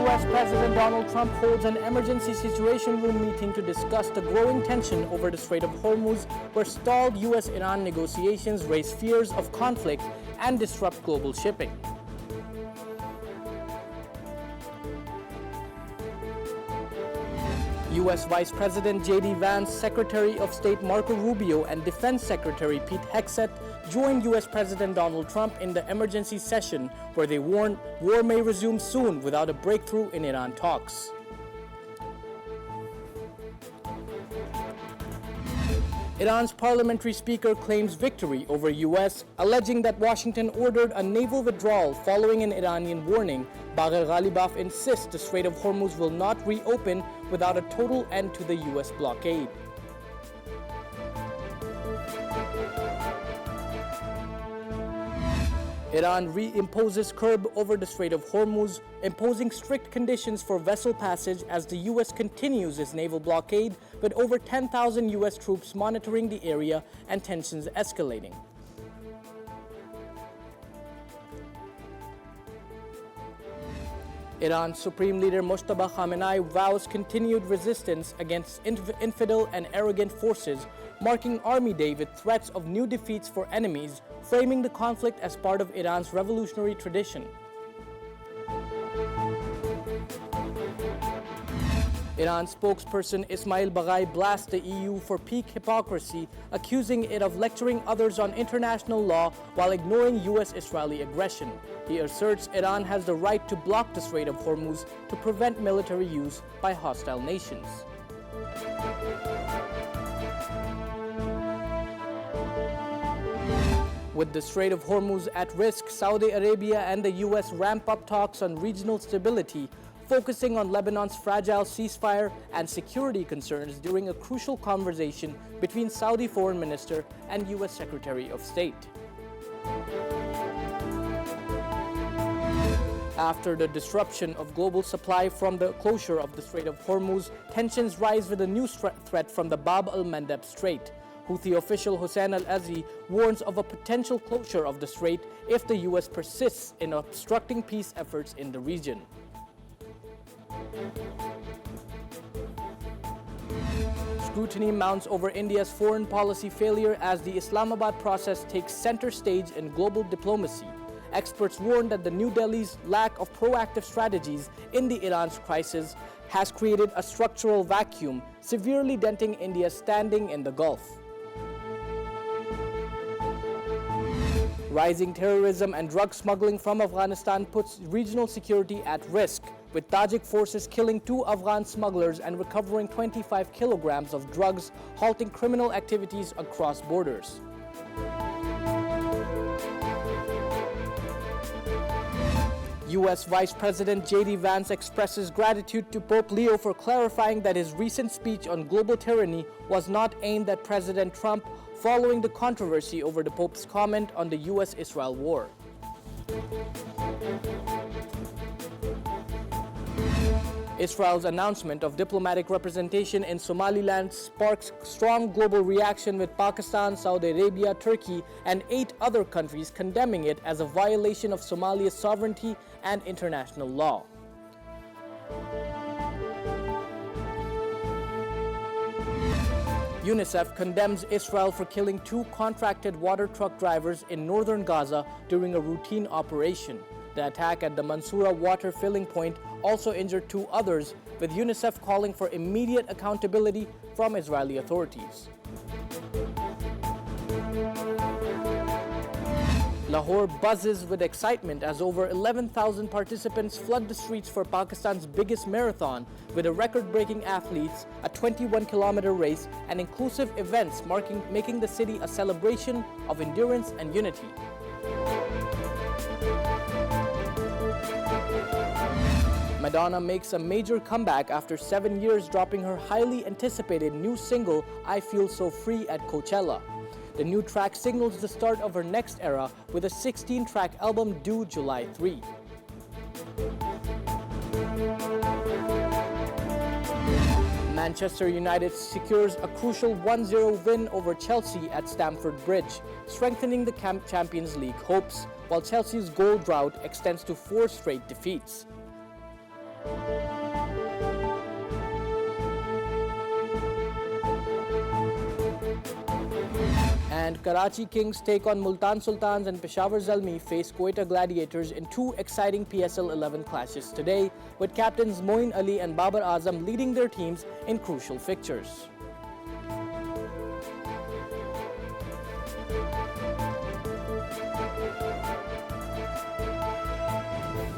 U.S. President Donald Trump holds an emergency situation room meeting to discuss the growing tension over the Strait of Hormuz, where stalled U.S.-Iran negotiations raise fears of conflict and disrupt global shipping. U.S. Vice President J.D. Vance, Secretary of State Marco Rubio, and Defense Secretary Pete Hegseth joined U.S. President Donald Trump in the emergency session, where they warned war may resume soon without a breakthrough in Iran talks. Iran's parliamentary speaker claims victory over U.S., alleging that Washington ordered a naval withdrawal following an Iranian warning. Bagher Ghalibaf insists the Strait of Hormuz will not reopen without a total end to the U.S. blockade. Iran reimposes curb over the Strait of Hormuz, imposing strict conditions for vessel passage as the U.S. continues its naval blockade, with over 10,000 U.S. troops monitoring the area and tensions escalating. Iran's Supreme Leader Mojtaba Khamenei vows continued resistance against infidel and arrogant forces, marking Army Day with threats of new defeats for enemies, framing the conflict as part of Iran's revolutionary tradition. Iran spokesperson Ismail Baghai blasts the EU for peak hypocrisy, accusing it of lecturing others on international law while ignoring U.S.-Israeli aggression. He asserts Iran has the right to block the Strait of Hormuz to prevent military use by hostile nations. With the Strait of Hormuz at risk, Saudi Arabia and the U.S. ramp up talks on regional stability, focusing on Lebanon's fragile ceasefire and security concerns during a crucial conversation between Saudi Foreign Minister and U.S. Secretary of State. After the disruption of global supply from the closure of the Strait of Hormuz, tensions rise with a new threat from the Bab al-Mandeb Strait. Houthi official Hossein al-Azzi warns of a potential closure of the strait if the U.S. persists in obstructing peace efforts in the region. Scrutiny mounts over India's foreign policy failure as the Islamabad process takes center stage in global diplomacy. Experts warn that the New Delhi's lack of proactive strategies in the Iran's crisis has created a structural vacuum, severely denting India's standing in the Gulf. Rising terrorism and drug smuggling from Afghanistan puts regional security at risk, with Tajik forces killing 2 Afghan smugglers and recovering 25 kilograms of drugs, halting criminal activities across borders. U.S. Vice President J.D. Vance expresses gratitude to Pope Leo for clarifying that his recent speech on global tyranny was not aimed at President Trump, following the controversy over the Pope's comment on the U.S.-Israel war. Israel's announcement of diplomatic representation in Somaliland sparks strong global reaction, with Pakistan, Saudi Arabia, Turkey, and 8 other countries condemning it as a violation of Somalia's sovereignty and international law. UNICEF condemns Israel for killing 2 contracted water truck drivers in northern Gaza during a routine operation. The attack at the Mansoura water filling point also injured 2 others, with UNICEF calling for immediate accountability from Israeli authorities. Lahore buzzes with excitement as over 11,000 participants flood the streets for Pakistan's biggest marathon, with a record-breaking athletes, a 21-kilometer race, and inclusive events making the city a celebration of endurance and unity. Madonna makes a major comeback after 7 years, dropping her highly anticipated new single, I Feel So Free, at Coachella. The new track signals the start of her next era, with a 16-track album due July 3. Manchester United secures a crucial 1-0 win over Chelsea at Stamford Bridge, strengthening the Champions League hopes, while Chelsea's goal drought extends to 4 straight defeats. And Karachi Kings take on Multan Sultans, and Peshawar Zalmi face Quetta Gladiators in two exciting PSL 11 clashes today, with captains Moin Ali and Babar Azam leading their teams in crucial fixtures.